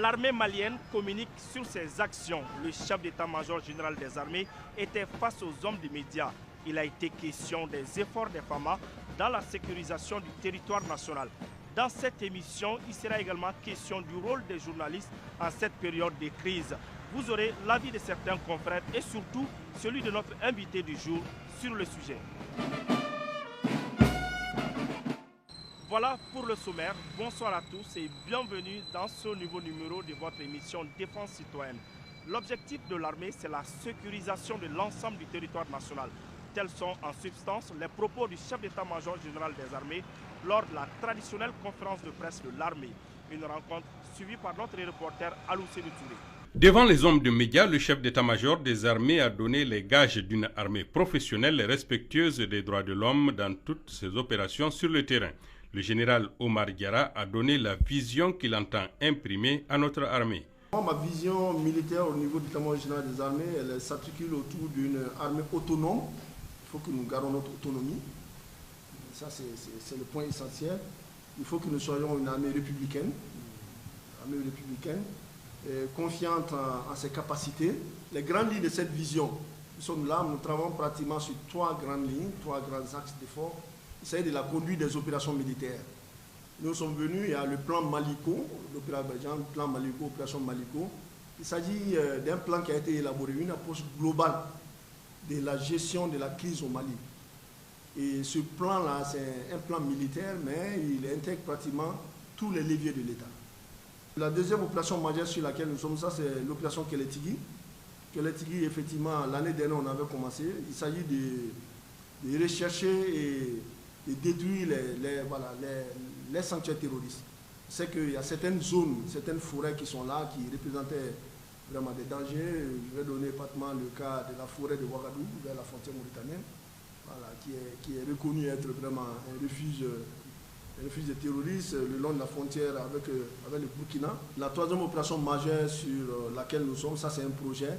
L'armée malienne communique sur ses actions. Le chef d'état-major général des armées était face aux hommes des médias. Il a été question des efforts des FAMA dans la sécurisation du territoire national. Dans cette émission, il sera également question du rôle des journalistes en cette période de crise. Vous aurez l'avis de certains confrères et surtout celui de notre invité du jour sur le sujet. Voilà pour le sommaire. Bonsoir à tous et bienvenue dans ce nouveau numéro de votre émission Défense citoyenne. L'objectif de l'armée, c'est la sécurisation de l'ensemble du territoire national. Tels sont en substance les propos du chef d'état-major général des armées lors de la traditionnelle conférence de presse de l'armée. Une rencontre suivie par notre reporter Aloussé Touré. Devant les hommes de médias, le chef d'état-major des armées a donné les gages d'une armée professionnelle et respectueuse des droits de l'homme dans toutes ses opérations sur le terrain. Le général Omar Diarra a donné la vision qu'il entend imprimer à notre armée. Ma vision militaire au niveau du état-major général des armées, elle s'articule autour d'une armée autonome. Il faut que nous gardons notre autonomie. Ça, c'est le point essentiel. Il faut que nous soyons une armée républicaine, confiante en ses capacités. Les grandes lignes de cette vision, nous sommes là, nous travaillons pratiquement sur trois grandes lignes, trois grands axes d'effort. Il s'agit de la conduite des opérations militaires. Nous sommes venus, il y a le plan Maliko, opération Maliko. Il s'agit d'un plan qui a été élaboré, une approche globale de la gestion de la crise au Mali. Et ce plan-là, c'est un plan militaire, mais il intègre pratiquement tous les leviers de l'État. La deuxième opération majeure sur laquelle nous sommes, ça c'est l'opération Kélétigui. Kélétigui, effectivement, l'année dernière, on avait commencé. Il s'agit de rechercher et de détruire les sanctuaires terroristes. C'est qu'il y a certaines zones, certaines forêts qui sont là, qui représentaient vraiment des dangers. Je vais donner pratiquement le cas de la forêt de Ouagadougou, vers la frontière mauritanienne, voilà, qui est reconnue être vraiment un refuge de terroristes le long de la frontière avec le Burkina. La troisième opération majeure sur laquelle nous sommes, ça c'est un projet.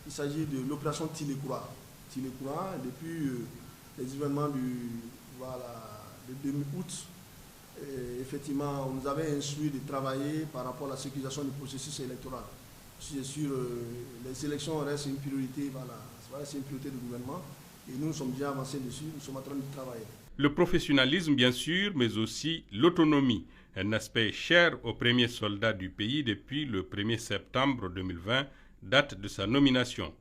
Il s'agit de l'opération Tilekoura. Tilekoura, depuis les événements le 2 août, effectivement, on nous avait instruit de travailler par rapport à la sécurisation du processus électoral. Sur les élections restent une priorité, c'est une priorité du gouvernement. Et nous sommes déjà avancés dessus, nous sommes en train de travailler. Le professionnalisme, bien sûr, mais aussi l'autonomie, un aspect cher aux premiers soldats du pays depuis le 1er septembre 2020, date de sa nomination.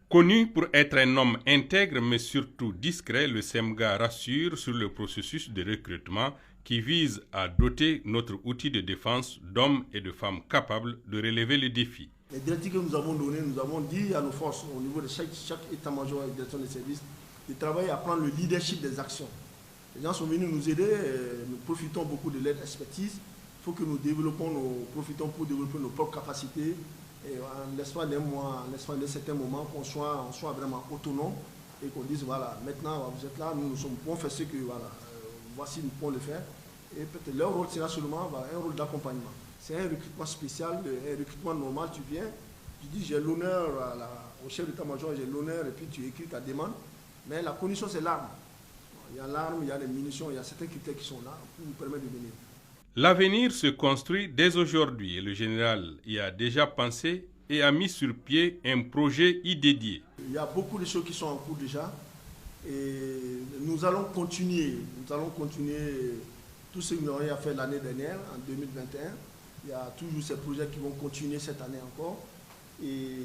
Connu pour être un homme intègre mais surtout discret, le SEMGA rassure sur le processus de recrutement qui vise à doter notre outil de défense d'hommes et de femmes capables de relever les défis. Les directives que nous avons données, nous avons dit à nos forces au niveau de chaque état-major et direction des services de travailler à prendre le leadership des actions. Les gens sont venus nous aider, nous profitons beaucoup de leur expertise. Il faut que nous profitons pour développer nos propres capacités. Et en l'espace d'un mois, en l'espace d'un certain moment, qu'on soit vraiment autonome et qu'on dise, voilà, maintenant vous êtes là, nous sommes bons, faire ce que, voici, nous pouvons le faire. Et peut-être leur rôle sera seulement un rôle d'accompagnement. C'est un recrutement spécial, un recrutement normal, tu viens, tu dis, j'ai l'honneur au chef d'état-major, j'ai l'honneur, et puis tu écris ta demande. Mais la condition, c'est l'arme. Il y a l'arme, il y a les munitions, il y a certains critères qui sont là pour nous permettre de venir. L'avenir se construit dès aujourd'hui et le général y a déjà pensé et a mis sur pied un projet y dédié. Il y a beaucoup de choses qui sont en cours déjà et nous allons continuer tout ce que nous avons fait l'année dernière, en 2021. Il y a toujours ces projets qui vont continuer cette année encore. Et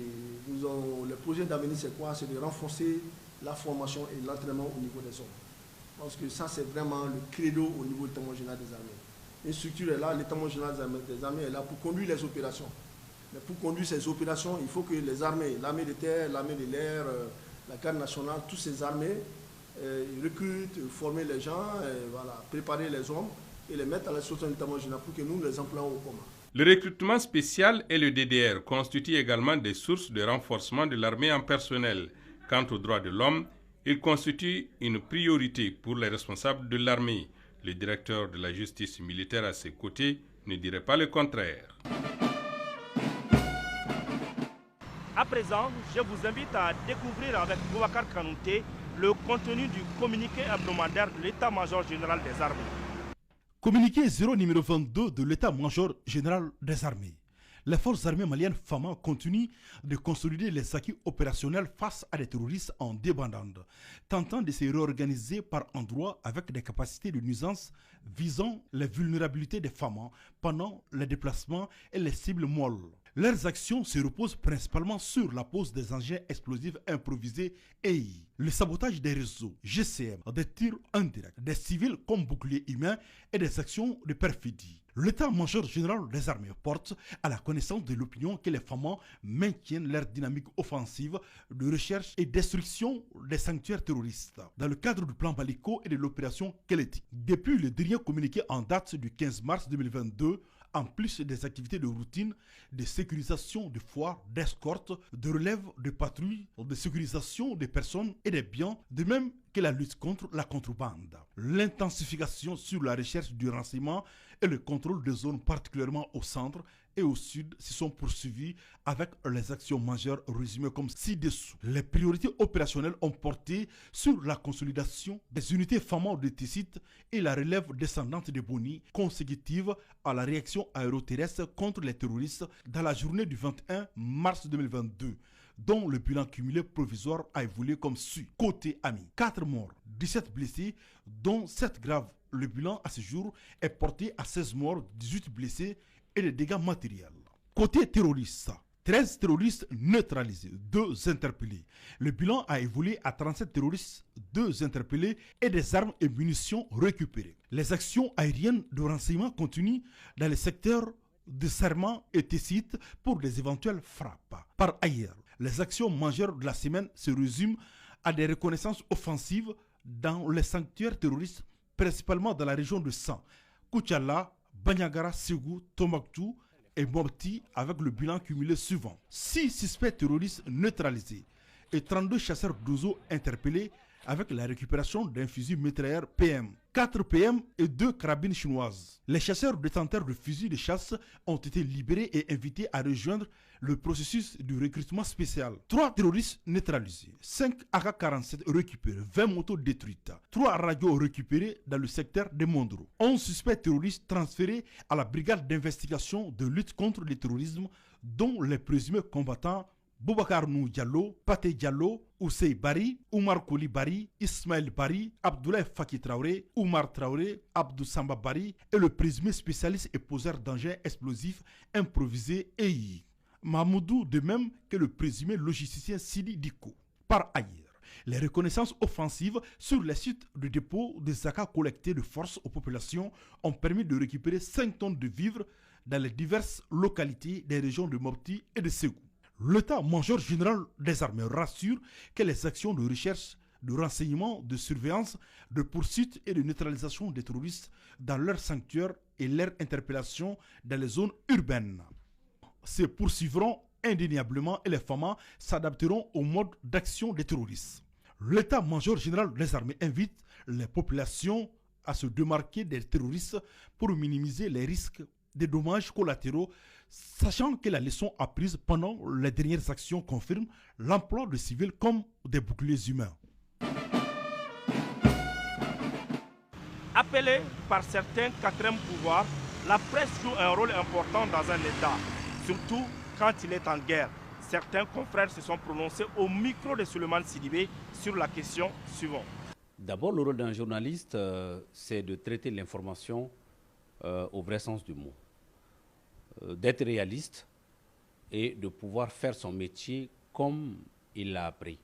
le projet d'avenir, c'est quoi? C'est de renforcer la formation et l'entraînement au niveau des hommes. Parce que ça, c'est vraiment le credo au niveau de l'état-major général des armées. Une structure est là, l'état-major général des armées est là pour conduire les opérations. Mais pour conduire ces opérations, il faut que les armées, l'armée de terre, l'armée de l'air, la garde nationale, toutes ces armées recrutent, former les gens, préparer les hommes et les mettre à la disposition de l'état-major général pour que nous les employons au commun. Le recrutement spécial et le DDR constituent également des sources de renforcement de l'armée en personnel. Quant aux droits de l'homme, ils constituent une priorité pour les responsables de l'armée. Le directeur de la justice militaire à ses côtés ne dirait pas le contraire. À présent, je vous invite à découvrir avec Boubacar Kanouté le contenu du communiqué hebdomadaire de l'état-major général des armées. Communiqué 0 numéro 22 de l'état-major général des armées. Les forces armées maliennes FAMA continuent de consolider les acquis opérationnels face à des terroristes en débandade, tentant de se réorganiser par endroits avec des capacités de nuisance visant les vulnérabilités des FAMA pendant les déplacements et les cibles molles. Leurs actions se reposent principalement sur la pose des engins explosifs improvisés EI, le sabotage des réseaux, GCM, des tirs indirects, des civils comme boucliers humains et des actions de perfidie. L'état-major général des armées porte à la connaissance de l'opinion que les FAMA maintiennent leur dynamique offensive de recherche et destruction des sanctuaires terroristes dans le cadre du plan Baliko et de l'opération Keleti. Depuis le dernier communiqué en date du 15 mars 2022, en plus des activités de routine, de sécurisation de foires, d'escorte, de relève de patrouilles, de sécurisation des personnes et des biens, de même que la lutte contre la contrebande. L'intensification sur la recherche du renseignement et le contrôle des zones particulièrement au centre et au sud se sont poursuivis avec les actions majeures résumées comme ci-dessous. Les priorités opérationnelles ont porté sur la consolidation des unités FAMA de Tessit et la relève descendante de Boni consécutive à la réaction aéroterrestre contre les terroristes dans la journée du 21 mars 2022. Dont le bilan cumulé provisoire a évolué comme suit. Côté ami, 4 morts, 17 blessés, dont 7 graves. Le bilan à ce jour est porté à 16 morts, 18 blessés et des dégâts matériels. Côté terroriste, 13 terroristes neutralisés, 2 interpellés. Le bilan a évolué à 37 terroristes, 2 interpellés et des armes et munitions récupérées. Les actions aériennes de renseignement continuent dans les secteurs de Serment et Tessit pour des éventuelles frappes. Par ailleurs, les actions majeures de la semaine se résument à des reconnaissances offensives dans les sanctuaires terroristes, principalement dans la région de San, Koutiala, Banyagara, Ségou, Tombouctou et Mopti, avec le bilan cumulé suivant. 6 suspects terroristes neutralisés et 32 chasseurs d'oiseaux interpellés avec la récupération d'un fusil mitrailleur PM, 4 PM et 2 carabines chinoises. Les chasseurs détenteurs de fusils de chasse ont été libérés et invités à rejoindre le processus du recrutement spécial. 3 terroristes neutralisés, 5 AK-47 récupérés, 20 motos détruites, 3 radios récupérées dans le secteur de Mondro, 11 suspects terroristes transférés à la brigade d'investigation de lutte contre le terrorisme, dont les présumés combattants Boubacar Nou Diallo, Paté Diallo, Oussey Bari, Oumar Koli Bari, Ismaël Bari, Abdoulaye Faki Traoré, Oumar Traoré, Abdou Samba Bari et le présumé spécialiste et poseur d'engins explosifs improvisés EI. Mahmoudou, de même que le présumé logisticien Sidi Diko. Par ailleurs, les reconnaissances offensives sur les sites de dépôt des zakat collectés de force aux populations ont permis de récupérer 5 tonnes de vivres dans les diverses localités des régions de Mopti et de Ségou. L'état-major général des armées rassure que les actions de recherche, de renseignement, de surveillance, de poursuite et de neutralisation des terroristes dans leurs sanctuaires et leur interpellation dans les zones urbaines se poursuivront indéniablement et les FAMA s'adapteront au mode d'action des terroristes. L'état-major général des armées invite les populations à se démarquer des terroristes pour minimiser les risques des dommages collatéraux, sachant que la leçon apprise pendant les dernières actions confirme l'emploi de civils comme des boucliers humains. Appelée par certains quatrième pouvoirs, la presse joue un rôle important dans un État, surtout quand il est en guerre. Certains confrères se sont prononcés au micro de Souleymane Sidibé sur la question suivante. D'abord, le rôle d'un journaliste, c'est de traiter l'information au vrai sens du mot, d'être réaliste et de pouvoir faire son métier comme il l'a appris,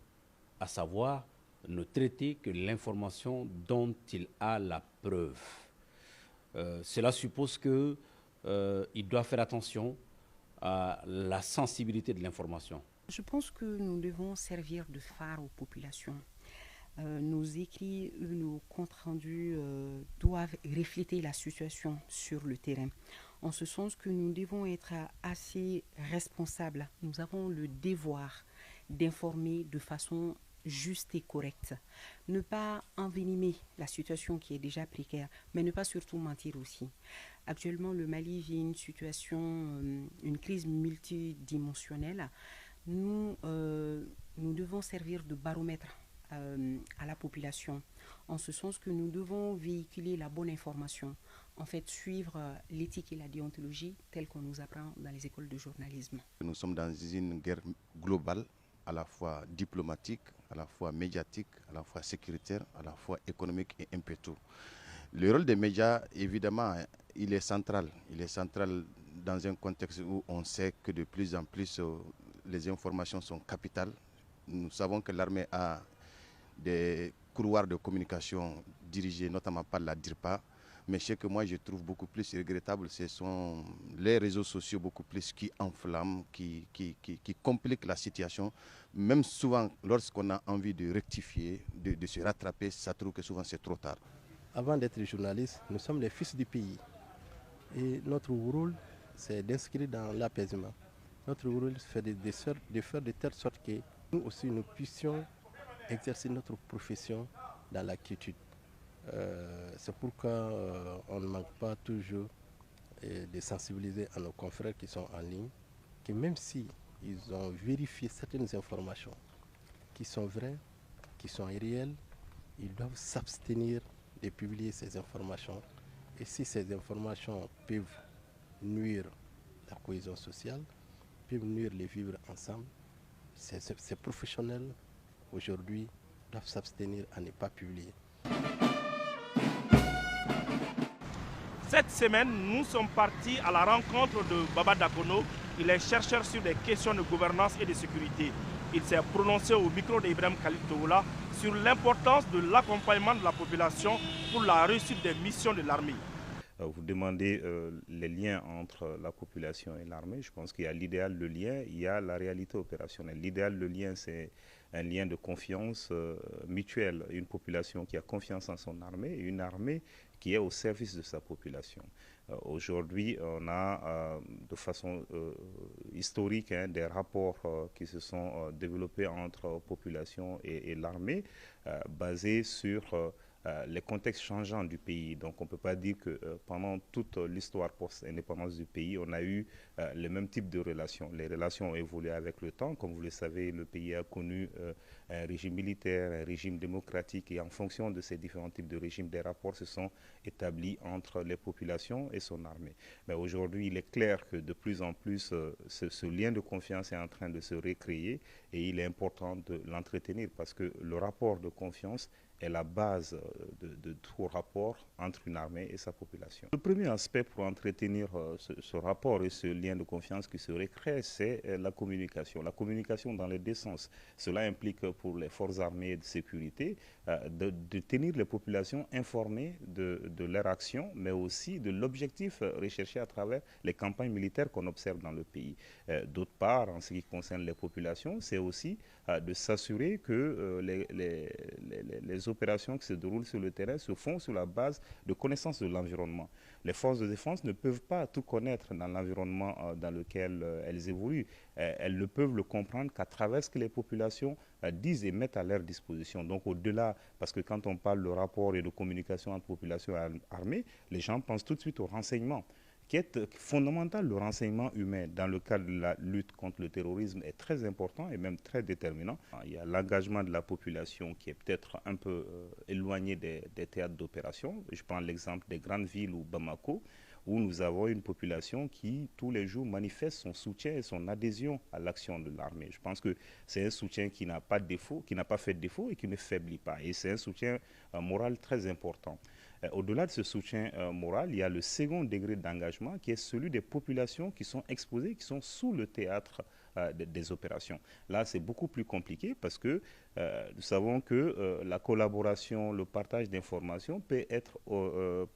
à savoir ne traiter que l'information dont il a la preuve. Cela suppose qu'il doit faire attention à la sensibilité de l'information. Je pense que nous devons servir de phare aux populations. Nos écrits, nos comptes rendus doivent refléter la situation sur le terrain. En ce sens que nous devons être assez responsables. Nous avons le devoir d'informer de façon juste et correcte. Ne pas envenimer la situation qui est déjà précaire, mais ne pas surtout mentir aussi. Actuellement, le Mali vit une situation, une crise multidimensionnelle. Nous devons servir de baromètre à la population en ce sens que nous devons véhiculer la bonne information, en fait suivre l'éthique et la déontologie telle qu'on nous apprend dans les écoles de journalisme. Nous sommes dans une guerre globale, à la fois diplomatique, à la fois médiatique, à la fois sécuritaire, à la fois économique et un peu tout. Le rôle des médias, évidemment, il est central. Il est central dans un contexte où on sait que de plus en plus les informations sont capitales. Nous savons que l'armée a des couloirs de communication dirigés notamment par la DIRPA. Mais ce que moi je trouve beaucoup plus regrettable, ce sont les réseaux sociaux beaucoup plus qui enflamment, qui compliquent la situation. Même souvent, lorsqu'on a envie de rectifier, de se rattraper, ça trouve que souvent c'est trop tard. Avant d'être journaliste, nous sommes les fils du pays. Et notre rôle, c'est d'inscrire dans l'apaisement. Notre rôle, c'est de faire de telle sorte que nous aussi, nous puissions exercer notre profession dans la quiétude. C'est pourquoi on ne manque pas toujours de sensibiliser à nos confrères qui sont en ligne, que même si ils ont vérifié certaines informations qui sont vraies, qui sont réelles, ils doivent s'abstenir de publier ces informations. Et si ces informations peuvent nuire la cohésion sociale, peuvent nuire les vivre ensemble, ces professionnels aujourd'hui doivent s'abstenir à ne pas publier. Cette semaine, nous sommes partis à la rencontre de Baba Dakono. Il est chercheur sur des questions de gouvernance et de sécurité. Il s'est prononcé au micro d'Ibrahim Khalid Toula sur l'importance de l'accompagnement de la population pour la réussite des missions de l'armée. Vous demandez les liens entre la population et l'armée. Je pense qu'il y a l'idéal de lien, il y a la réalité opérationnelle. L'idéal de lien, c'est un lien de confiance mutuelle. Une population qui a confiance en son armée et une armée qui est au service de sa population. Aujourd'hui, on a de façon historique des rapports qui se sont développés entre population et l'armée, basés sur les contextes changeants du pays. Donc on ne peut pas dire que pendant toute l'histoire post-indépendance du pays, on a eu le même type de relations. Les relations ont évolué avec le temps. Comme vous le savez, le pays a connu un régime militaire, un régime démocratique, et en fonction de ces différents types de régimes, des rapports se sont établis entre les populations et son armée. Mais aujourd'hui, il est clair que de plus en plus, ce lien de confiance est en train de se recréer, et il est important de l'entretenir parce que le rapport de confiance est la base de tout rapport entre une armée et sa population. Le premier aspect pour entretenir ce rapport et ce lien de confiance qui se recrée, c'est la communication. La communication dans les deux sens. Cela implique pour les forces armées de sécurité de tenir les populations informées de leur action, mais aussi de l'objectif recherché à travers les campagnes militaires qu'on observe dans le pays. D'autre part, en ce qui concerne les populations, c'est aussi de s'assurer que les opérations qui se déroulent sur le terrain se font sur la base de connaissance de l'environnement. Les forces de défense ne peuvent pas tout connaître dans l'environnement dans lequel elles évoluent. Elles ne peuvent le comprendre qu'à travers ce que les populations disent et mettent à leur disposition. Donc au-delà, parce que quand on parle de rapport et de communication entre population et armée, les gens pensent tout de suite au renseignement, qui est fondamental. Le renseignement humain dans le cadre de la lutte contre le terrorisme est très important et même très déterminant. Il y a l'engagement de la population qui est peut-être un peu éloigné des théâtres d'opération. Je prends l'exemple des grandes villes ou Bamako, où nous avons une population qui, tous les jours, manifeste son soutien et son adhésion à l'action de l'armée. Je pense que c'est un soutien qui n'a pas de défaut, qui n'a pas fait de défaut et qui ne faiblit pas. Et c'est un soutien moral très important. Au-delà de ce soutien moral, il y a le second degré d'engagement qui est celui des populations qui sont exposées, qui sont sous le théâtre des opérations. Là, c'est beaucoup plus compliqué parce que nous savons que la collaboration, le partage d'informations peut être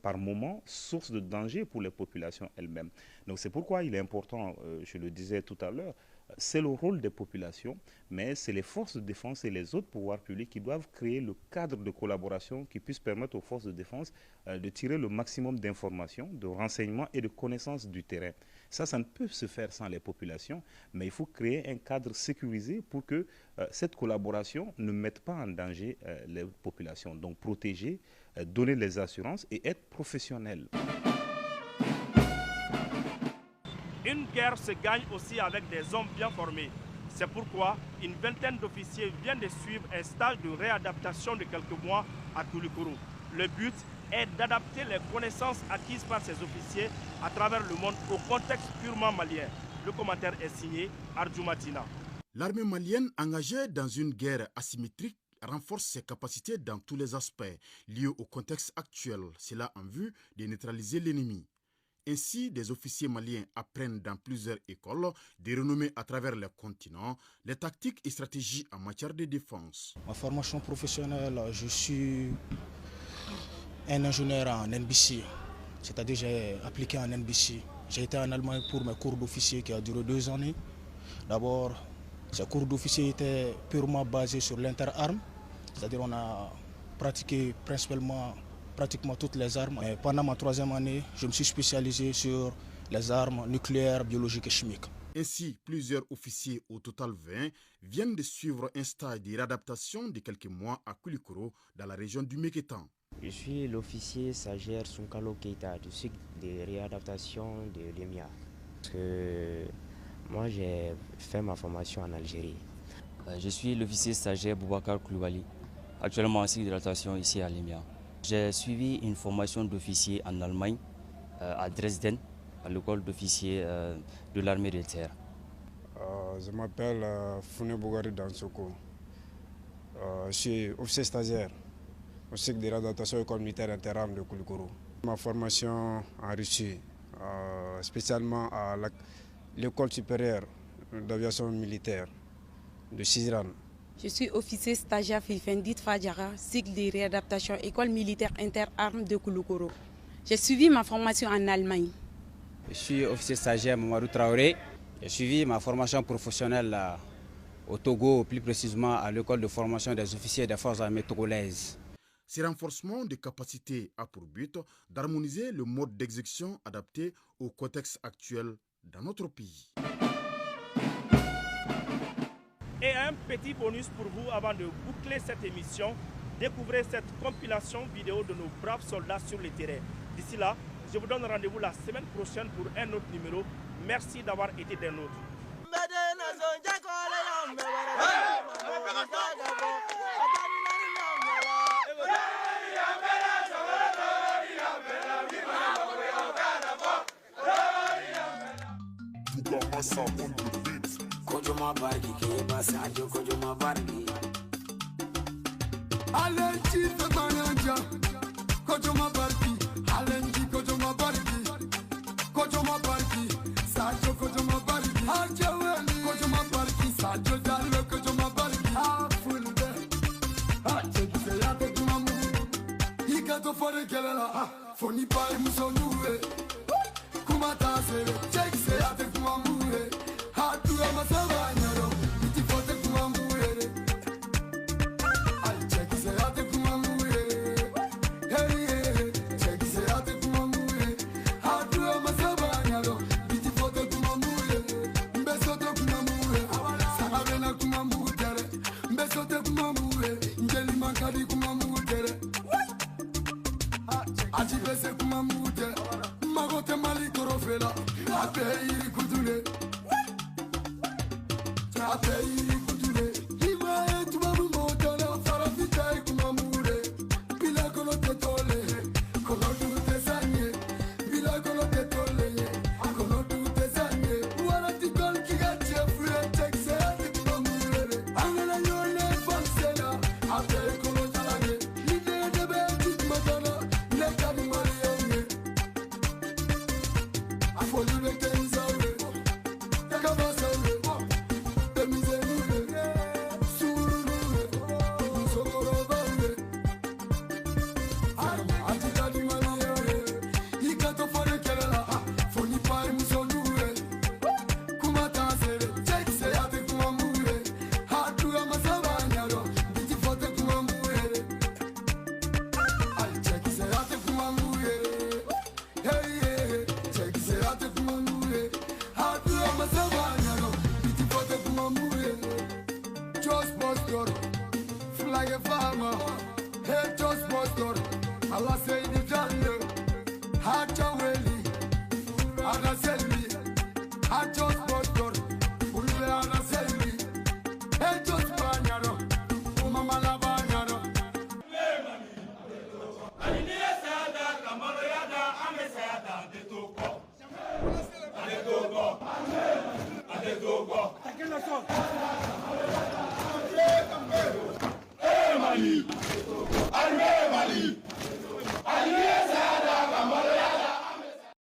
par moment source de danger pour les populations elles-mêmes. Donc c'est pourquoi il est important, je le disais tout à l'heure, c'est le rôle des populations, mais c'est les forces de défense et les autres pouvoirs publics qui doivent créer le cadre de collaboration qui puisse permettre aux forces de défense de tirer le maximum d'informations, de renseignements et de connaissances du terrain. Ça ne peut se faire sans les populations, mais il faut créer un cadre sécurisé pour que cette collaboration ne mette pas en danger les populations. Donc protéger, donner les assurances et être professionnel. Une guerre se gagne aussi avec des hommes bien formés. C'est pourquoi une vingtaine d'officiers viennent de suivre un stage de réadaptation de quelques mois à Koulikoro. Le but est d'adapter les connaissances acquises par ces officiers à travers le monde au contexte purement malien. Le commentaire est signé Arjou Matina. L'armée malienne engagée dans une guerre asymétrique renforce ses capacités dans tous les aspects liés au contexte actuel, cela en vue de neutraliser l'ennemi. Ainsi, des officiers maliens apprennent dans plusieurs écoles, des renommées à travers le continent, les tactiques et stratégies en matière de défense. Ma formation professionnelle, je suis un ingénieur en NBC, c'est-à-dire j'ai appliqué en NBC. J'ai été en Allemagne pour mes cours d'officier qui a duré 2 années. D'abord, ces cours d'officier étaient purement basés sur l'interarme, c'est-à-dire on a pratiqué pratiquement toutes les armes. Et pendant ma 3e année, je me suis spécialisé sur les armes nucléaires, biologiques et chimiques. Ainsi, plusieurs officiers, au total 20, viennent de suivre un stage de réadaptation de quelques mois à Koulikoro, dans la région du Mékétan. Je suis l'officier stagiaire Sunkalo Keita du cycle de réadaptation de l'EMIA. Moi, j'ai fait ma formation en Algérie. Je suis l'officier stagiaire Boubacar Koulibaly, actuellement en cycle de réadaptation ici à l'EMIA. J'ai suivi une formation d'officier en Allemagne, à Dresden, à l'école d'officier de l'armée de terre. Je m'appelle Founé Bougari Dansoko. Je suis officier stagiaire au cycle de réadaptation école militaire interarmes de Koulikoro. Ma formation en Russie, spécialement à l'école supérieure d'aviation militaire de Sizran. Je suis officier stagiaire Fifendit Fadjara, cycle de réadaptation école militaire interarmes de Koulikoro. J'ai suivi ma formation en Allemagne. Je suis officier stagiaire Mamadou Traoré. J'ai suivi ma formation professionnelle au Togo, plus précisément à l'école de formation des officiers des forces armées togolaises. Ces renforcements de capacités a pour but d'harmoniser le mode d'exécution adapté au contexte actuel dans notre pays. Et un petit bonus pour vous avant de boucler cette émission, découvrez cette compilation vidéo de nos braves soldats sur le terrain. D'ici là, je vous donne rendez-vous la semaine prochaine pour un autre numéro. Merci d'avoir été des nôtres. Kojoma bargi ke basajo kojoma bargi Alenji femananja kojoma bargi Alenji kojoma bargi Kojoma bargi Sajo kojoma bargi Ajaweli kojoma bargi Sajo dalwe kojoma bargi Afulde Achekise yate kumamu Ikato fore kelela Foni pai musonduwe Kumata sere Chekise yate kumamu Hatu ya masabanyaro Iti fote kumambuere Ay chekise yate kumambuere Hey chekise yate kumambuere Hatu ya masabanyaro Iti fote kumambuere Mbesote kumambuere Sarabena kumambuere Mbesote kumambuere Njeli mankadi kumambuere Ajibese kumambuere Magote mali korofela Ape iri kudule Apeiri kutule, imae tubabu motole, farafita ikumamure, bila kolo tetole, kolo du tesanye, bila kolo tetole, kolo du tesanye, warati kol kigache fure tekse ikumamure, angela yole fansela, ape kolo jalane, ide debe tikmatala, leka di marienge, afoli beke nzawe, takabasa. Misery. Mali